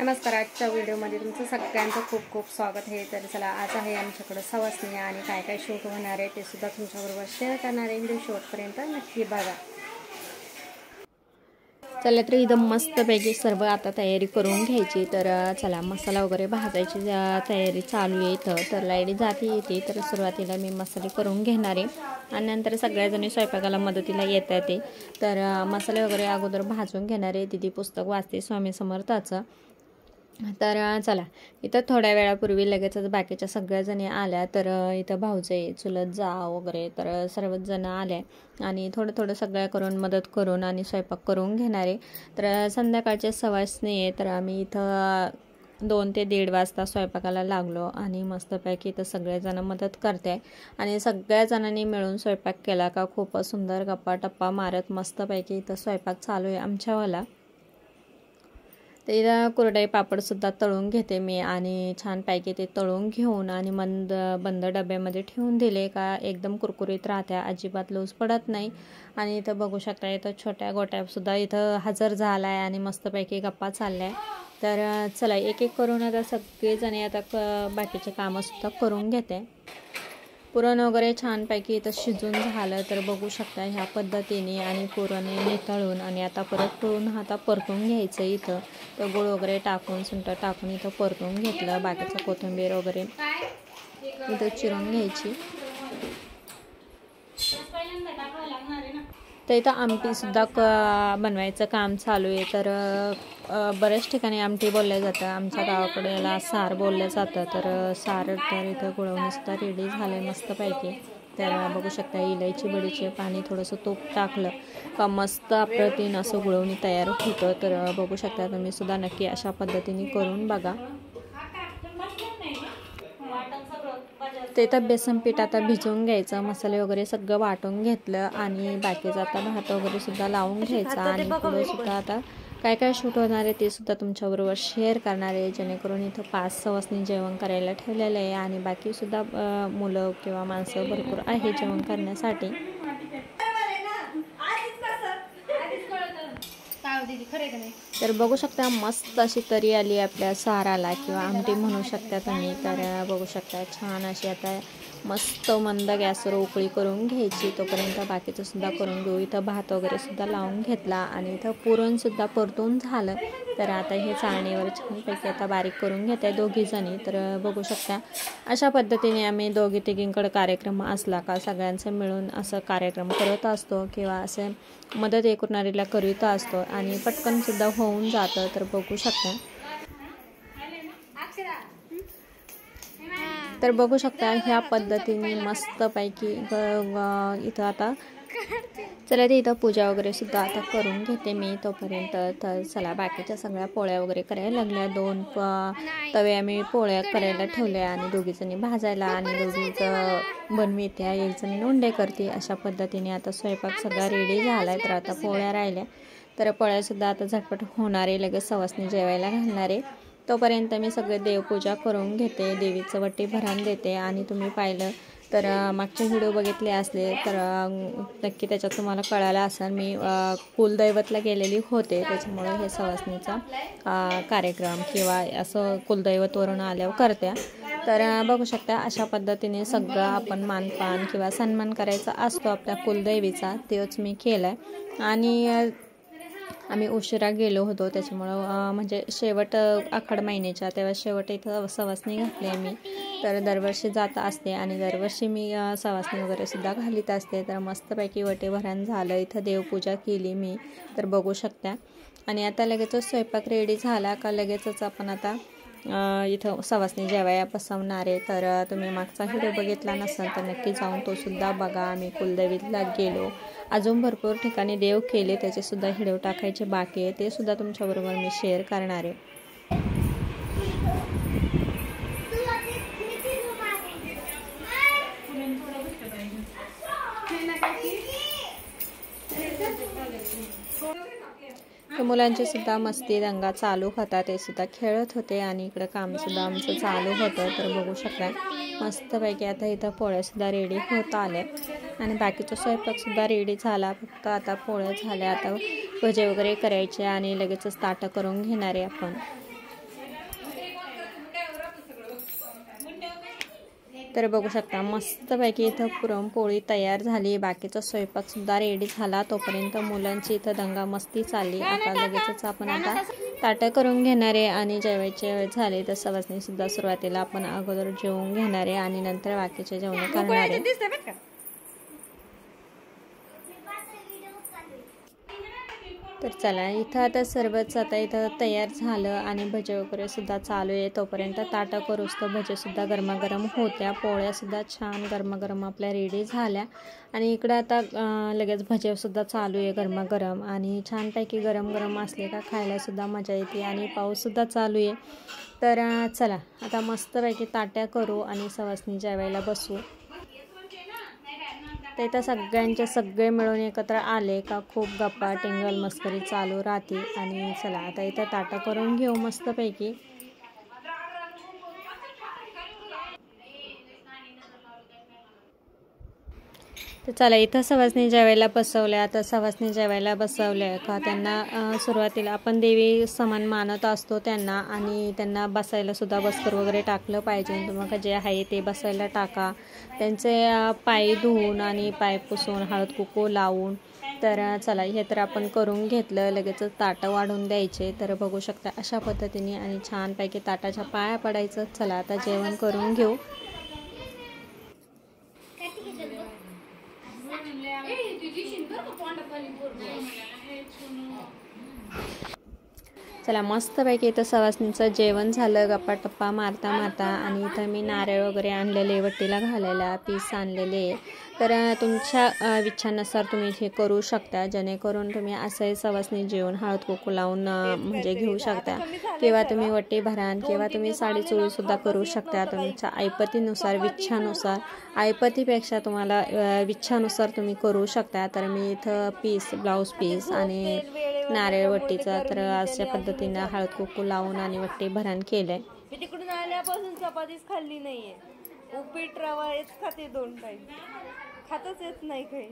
नमस्कार. आजच्या व्हिडिओमध्ये तुमचं सगळ्यांचं खूप खूप स्वागत आहे. तर चला, आज आहे आमच्याकडे सवासणी आणि काय काय शूट होणार आहे ते सुद्धा तुमच्याबरोबर शेअर करणार आहे. व्हिडिओ शेवटपर्यंत नक्की बघा. चला, तर इथं मस्तपैकी सर्व आता तयारी करून घ्यायची. तर चला, मसाला वगैरे भाजायची तयारी चालू आहे इथं. तर लाईट जाती येते. तर सुरुवातीला मी मसाले करून घेणार आहे आणि नंतर सगळ्याजणी स्वयंपाकाला मदतीला येतात ते. तर मसाले वगैरे अगोदर भाजून घेणार आहे. तिथे पुस्तक वाचते स्वामी समर्थाचं. तर चला, इथं थोड्या वेळापूर्वी लगेचच बाकीच्या सगळ्याजणी आल्या. तर इथं भाऊजे, चुलत जाव वगैरे तर सर्वच जण आल्या आणि थोडं थोडं सगळ्या करून मदत करून आणि स्वयंपाक करून घेणारे. तर संध्याकाळचे सवासणी आहे. तर आम्ही इथं 2 ते 1:30 वाजता स्वयंपाकाला लागलो आणि मस्तपैकी इथं सगळेजण मदत करते आणि सगळ्या जणांनी मिळून स्वयंपाक केला का खूपच सुंदर गप्पा टप्पा मारत मस्तपैकी इथं स्वयंपाक चालू आहे आमच्यावाला. तर इथं कुरडई पापडसुद्धा तळून घेते मी आणि छानपैकी ते तळून घेऊन आणि बंद डब्यामध्ये ठेवून दिले का एकदम कुरकुरीत राहत्या, अजिबात लूज पडत नाही. आणि इथं बघू शकता, इथं छोट्या गोट्यासुद्धा इथं हजर झाला आहे आणि मस्तपैकी गप्पा चालल्या आहे. तर चला, एक एक करून आता सगळेजणी आता बाकीचे कामंसुद्धा करून घेते. पुरण वगैरे छानपैकी इथं शिजून झालं तर बघू शकता ह्या पद्धतीने आणि पुरण नितळून आणि आता परत पुरण आता परतून घ्यायचं इथं. तर गूळ वगैरे टाकून सुंठ टाकून इथं परतून घेतलं. बाकीचं कोथिंबीर वगैरे इथं चिरून घ्यायची. तर इथं आमटीसुद्धा बनवायचं काम चालू आहे. तर बऱ्याच ठिकाणी आमटी बोललं जातं. आमच्या गावाकडे याला सार बोललं जातं. तर सार तर इथं गुळवणीसुद्धा रेडी झालं आहे मस्तपैकी. तर बघू शकता, इलायची बडीचे पाणी थोडंसं तूप टाकलं का मस्त अप्रतिम असं गुळवणी तयार होतं. तर बघू शकता, तुम्ही सुद्धा नक्की अशा पद्धतीने करून बघा. ते तर बेसन पीठ आता भिजवून घ्यायचं, मसाले वगैरे सगळं वाटून घेतलं आणि बाकीचं आता भात वगैरे सुद्धा लावून घ्यायचा आणि पुढे सुद्धा आता काय काय शूट होणार आहे ते सुद्धा तुमच्याबरोबर शेअर करणार आहे. जेणेकरून इथं 5 सवासनी जेवण करायला ठेवलेलं आहे आणि बाकीसुद्धा मुलं किंवा माणसं भरपूर आहे जेवण करण्यासाठी. तर बघू शकता, मस्त अशी तरी आली आपल्या साराला किंवा आमटी म्हणू शकता तुम्ही. तर बघू शकता, छान अशी आता मस्त मंद गॅसवर उकळी करून घ्यायची. तोपर्यंत बाकीचं सुद्धा करून घेऊ. इथं भात वगैरे सुद्धा लावून घेतला आणि इथं पुरणसुद्धा परतून झालं. तर आता हे चाळणीवर छानपैकी आता बारीक करून घेत आहे दोघीजणी. तर बघू शकता, अशा पद्धतीने आम्ही दोघी तिघींकडे कार्यक्रम असला का सगळ्यांचं मिळून असं कार्यक्रम करत असतो किंवा असे मदत एकूणारीला करीत असतो आणि पटकनसुद्धा होऊन जातं. तर बघू शकता, तर बघू शकता ह्या पद्धतीने मस्तपैकी इथं आता चला, ते इथं पूजा वगैरे सुद्धा आता करून घेते मी तोपर्यंत. तर चला, बाकीच्या सगळ्या पोळ्या वगैरे करायला लागल्या. 2 तवे आम्ही पोळ्या करायला ठेवल्या आणि दोघीजणी भाजायला आणि दोघीचं बनवित्या, एक जणी नोंदे करते. अशा पद्धतीने आता स्वयंपाक सगळा रेडी झाला आहे. तर आता पोळ्या राहिल्या. तर पोळ्यासुद्धा आता झटपट होणार आहे, लगेच सवासणी जेवायला घालणार आहे. तोपर्यंत मी सगळे देवपूजा करून घेते, देवीचं वटी भरण देते. आणि तुम्ही पाहिलं तर मागचे व्हिडिओ बघितले असले तर नक्की त्याच्यात तुम्हाला कळालं असेल, मी कुलदैवतला गेलेली होते. त्याच्यामुळे हे सवासणीचा कार्यक्रम किंवा असं कुलदैवतवरून आल्यावर करत्या. तर बघू शकता, अशा पद्धतीने सगळं आपण मानपान किंवा सन्मान करायचा असतो आपल्या कुलदैवीचा, तेच मी केलं आहे. आणि आम्ही उशिरा गेलो होतो त्याच्यामुळं म्हणजे शेवट आखाड महिन्याच्या तेव्हा शेवट इथं सवासणी घातली आहे मी. तर दरवर्षी जात असते आणि दरवर्षी मी सवासणी वगैरे सुद्धा घालीत असते. तर मस्तपैकी वटे भरण झालं, इथं देवपूजा केली मी. तर बघू शकता, आणि आता लगेचच स्वयंपाक रेडी झाला का लगेचच आपण आता इथं सवासणी जेवाया बसवणार आहे. तर तुम्ही मागचा व्हिडिओ बघितला नसेल तर नक्की जाऊन तो सुद्धा बघा. आम्ही कुलदेवीला गेलो, अजून भरपूर ठिकाणी देव केले, त्याचेसुद्धा व्हिडिओ टाकायचे बाकी आहे, ते सुद्धा तुमच्याबरोबर मी शेअर करणार आहे. तर मुलांची सुद्धा मस्ती दंगा चालू होता, ते सुद्धा खेळत होते आणि इकडं कामसुद्धा आमचं चालू होतं. तर बघू शकता, मस्तपैकी आता इथं पोळ्यासुद्धा रेडी होत आल्या आणि बाकीचा स्वयंपाकसुद्धा रेडी झाला. फक्त आता पोळ्या झाल्या, आता भजे वगैरे करायचे आणि लगेचच ताटं करून घेणारे आपण. तर बघू शकता मस्तपैकी इथं पुरणपोळी तयार झाली. बाकीचा स्वयंपाकसुद्धा रेडी झाला. तोपर्यंत मुलांची इथं दंगामस्ती चालली. आता लगेचच आपण आता ताटं करून घेणार आहे आणि जेवायचे वेळ झाले तर सवासणीसुद्धा सुरुवातीला आपण अगोदर जेवून घेणार आहे आणि नंतर बाकीचे जेवण करणार आहे. तर चला इथं आता सर्वच आता इथं तयार झालं आणि भजे वगैरे सुद्धा चालू आहे. तोपर्यंत ताटं करूच तर भजेसुद्धा गरमागरम होत्या. पोळ्यासुद्धा छान गरमागरम आपल्या रेडी झाल्या आणि इकडं आता लगेच भजेसुद्धा चालू आहे गरमागरम आणि छानपैकी गरम गरम असले का खायलासुद्धा मजा येते आणि पाऊससुद्धा चालू आहे. तर चला आता मस्तपैकी ताट्या करू आणि सवासणी जेवायला बसू. तर इथं सगळ्यांचे सगळे मिळून एकत्र आले का खूप गप्पा टिंगल मस्करी चालू राहते. आणि चला आता इथं ताटं करून घेऊ मस्तपैकी. तर चला इथं सवासणी जेवायला बसवल्या. तर सवासणी जेवायला बसवल्या का त्यांना सुरुवातीला आपण देवी समान मानत असतो त्यांना आणि त्यांना बसायला सुद्धा बस्तर वगैरे टाकलं पाहिजे. तुम्हाला जे आहे ते बसायला टाका. त्यांचे पाय धुवून आणि पाय पुसून हळद कुंकू लावून. तर चला हे तर आपण करून घेतलं. लगेच ताटं वाढून द्यायचे. तर बघू शकता अशा पद्धतीने आणि छानपैकी ताटाच्या पाया पडायचं. चला आता जेवण करून घेऊ. चला मस्तपैकी इथं सवासणीचं जेवण झालं. गप्पा टप्पा मारता मारता आणि इथं मी नारळ वगैरे आणलेले वटीला घालायला पीस आणलेले. तर तुमच्या इच्छानुसार तुम्ही हे करू शकता. जेणेकरून तुम्ही असंही सवासणी जेवण हळद कुंकू लावून म्हणजे घेऊ शकता किंवा तुम्ही वटी भरान किंवा तुम्ही साडी चोळीसुद्धा करू शकता. तुमच्या ऐपतीनुसार विच्छानुसार ऐपतीपेक्षा तुम्हाला विच्छानुसार तुम्ही करू शकता. तर मी इथं पीस ब्लाऊज पीस आणि नारळ वट्टीचा तर अशा पद्धतीनं हळद कुंकू लावून आणि वट्टी भरण केलंय. मी तिकडून आल्यापासून चपातीच खाल्ली नाहीये. उपीट रवा हेच खाते 2 टाइम. खातच येत नाही काही.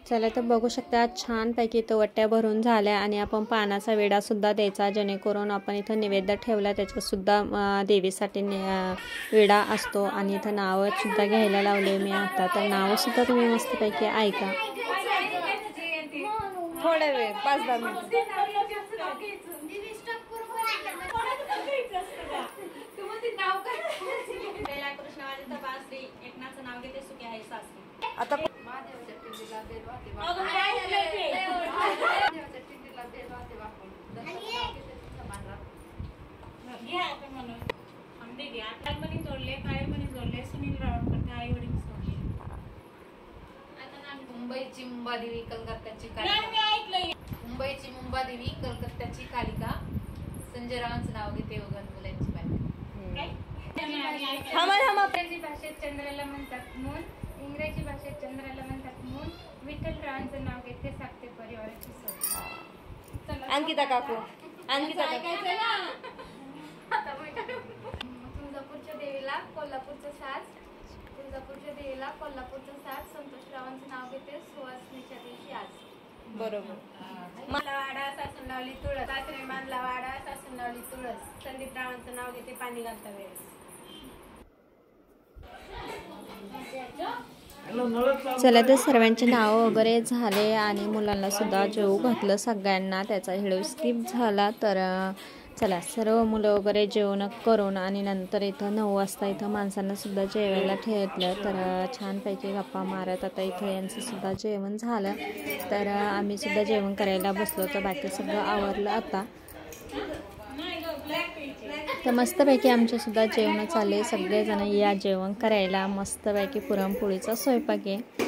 चला तर बघू शकता छानपैकी तो वट्ट्या भरून झाल्या आणि आपण पानाचा विडासुद्धा द्यायचा. जेणेकरून आपण इथं नैवेद्य ठेवला त्याच्यासुद्धा देवीसाठी विडा असतो. आणि इथं नावंसुद्धा घ्यायला लावले मी आता. तर नावंसुद्धा तुम्ही मस्तपैकी ऐका. थोड्या वेळ 5-10 मिनिट. आता मुंबईची मुंबादेवी कलकत्त्याची कालिका संजय रावांचं नाव घेते वगैरे मुलांची इंग्रजी भाषेत चंद्राला म्हणतात मून. इंग्रजी भाषेत चंद्राला म्हणतात मून. विठ्ठल रावांचं नाव घेते साखते परिवाराची सोय. अंकिता काकू तुळजापूरच्या देवीला कोल्हापूरचं साज. संतोषरावांचं नाव घेते सुवासनीच्या दिवशी आज. बरोबर. वाडा सासून लावली तुळस. सासरे मानला वाडा सासून लावली तुळस. संदीप रावांचं नाव घेते पाणी घालता वेळेस. चला तर सर्वांचे नाव वगैरे झाले आणि मुलांना सुद्धा जेवू घातलं सगळ्यांना. त्याचा व्हिडिओ स्किप झाला. तर चला सर्व मुलं वगैरे जेवण करून आणि नंतर इथं 9 वाजता इथं माणसांना सुद्धा जेवायला ठेवलं. तर छानपैकी गप्पा मारत आता इथं यांचं सुद्धा जेवण झालं. तर आम्ही सुद्धा जेवण करायला बसलो. तर बाकी सगळं आवरलं आता. तर मस्तपैकी आमचेसुद्धा जेवण चालले. सगळेजण या जेवण करायला. मस्तपैकी पुरणपोळीचा स्वयंपाक आहे.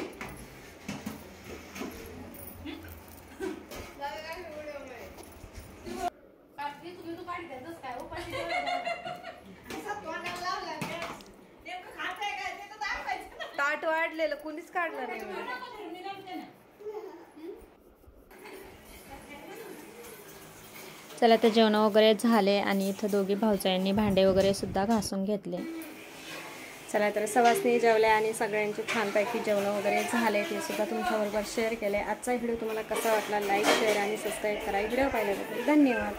ताट वाढलेलं कुणीच काढलं नाही. चला तर जेवण वगैरे झाले आणि इथं दोघी भाऊजाईंनी भांडे वगैरे सुद्धा घासून घेतले. चला तर सवासनी जेवल्या आणि सगळ्यांचे छानपैकी जेवणं वगैरे झाले, ते सुद्धा तुमच्याबरोबर शेअर केले. आजचा व्हिडिओ तुम्हाला कसा वाटला लाईक शेअर आणि सबस्क्राईब करा. व्हिडिओ पाहिल्याबद्दल धन्यवाद.